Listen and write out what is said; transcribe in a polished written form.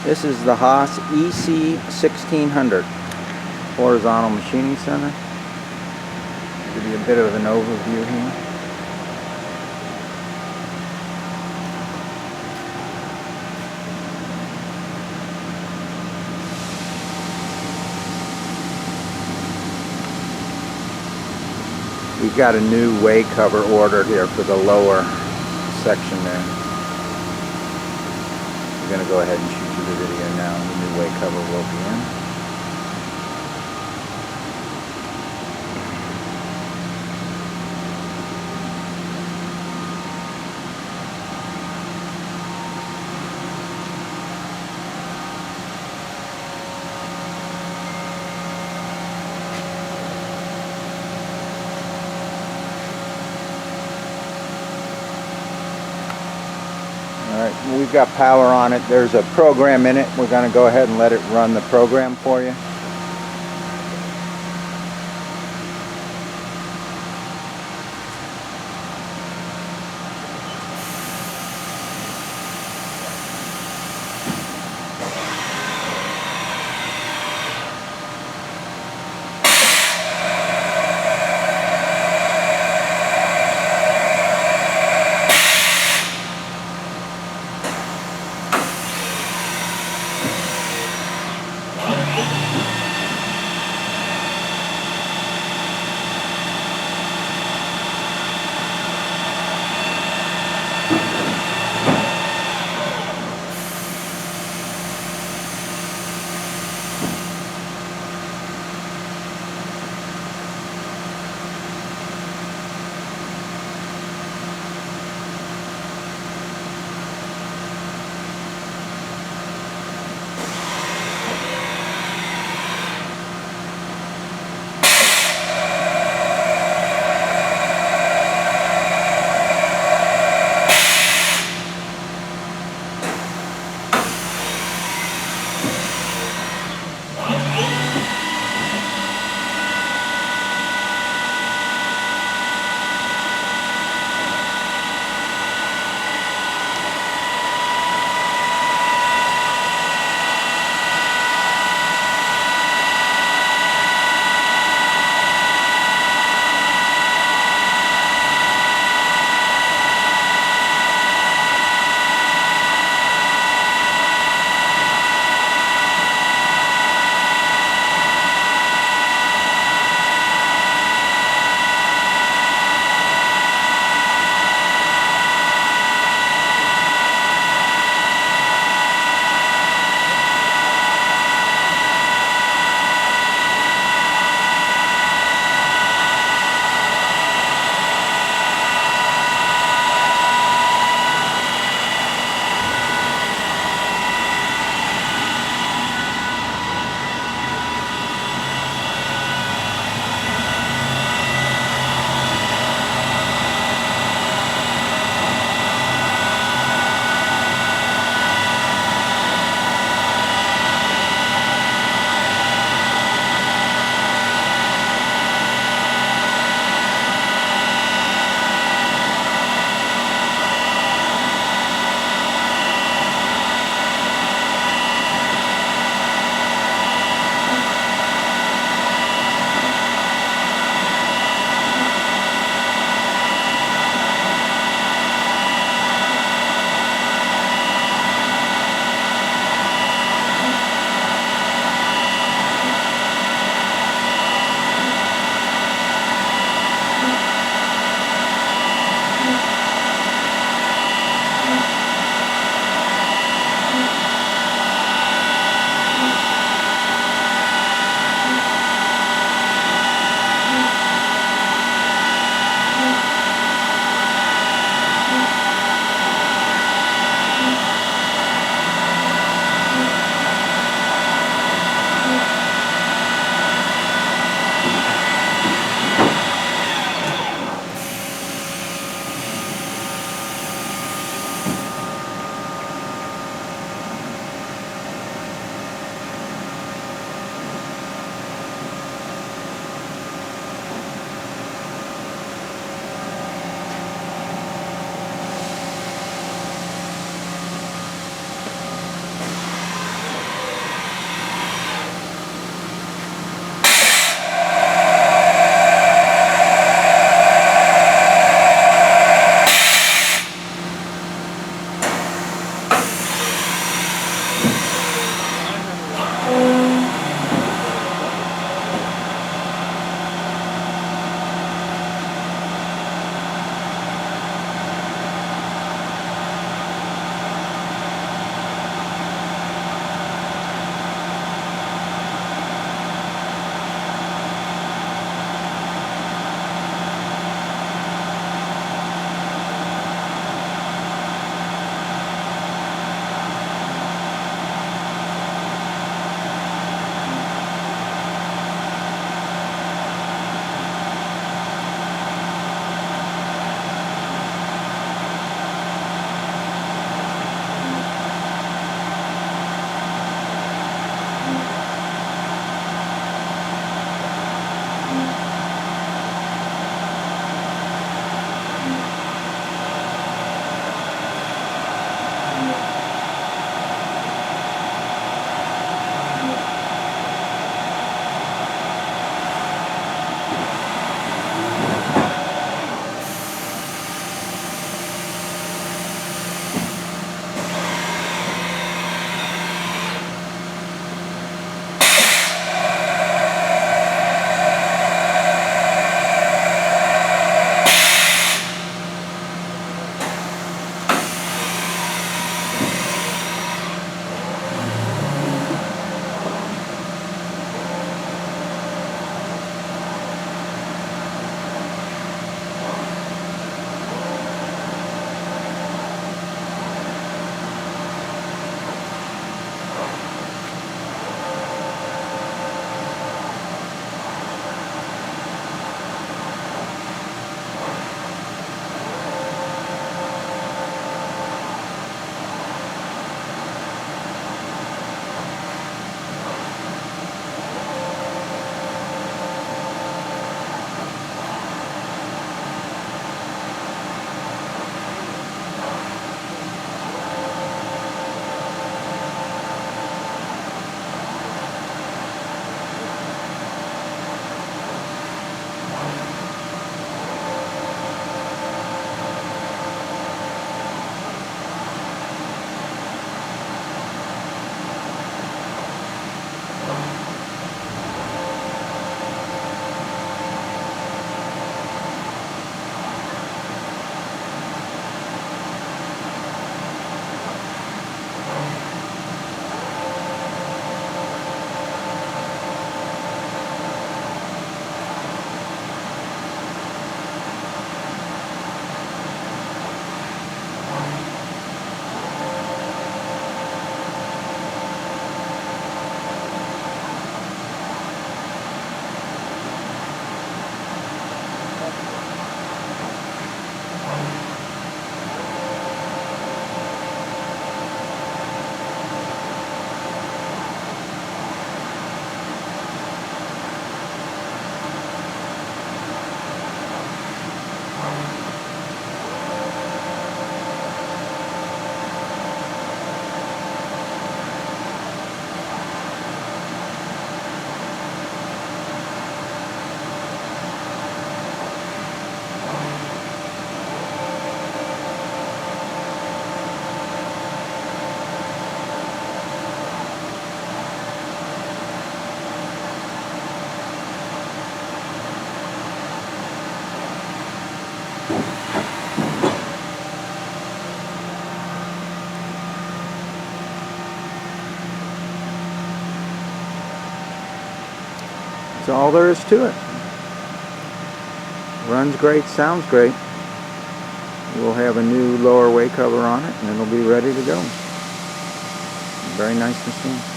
This is the Haas EC1600 Horizontal Machining Center. Give you a bit of an overview here. We've got a new way cover ordered here for the lower section there. We're going to go ahead and shoot you the video now. The new way cover will be in. Alright, we've got power on it. There's a program in it. We're going to go ahead and let it run the program for you. That's all there is to it. Runs great, sounds great. We'll have a new lower way cover on it and it'll be ready to go. Very nice machine.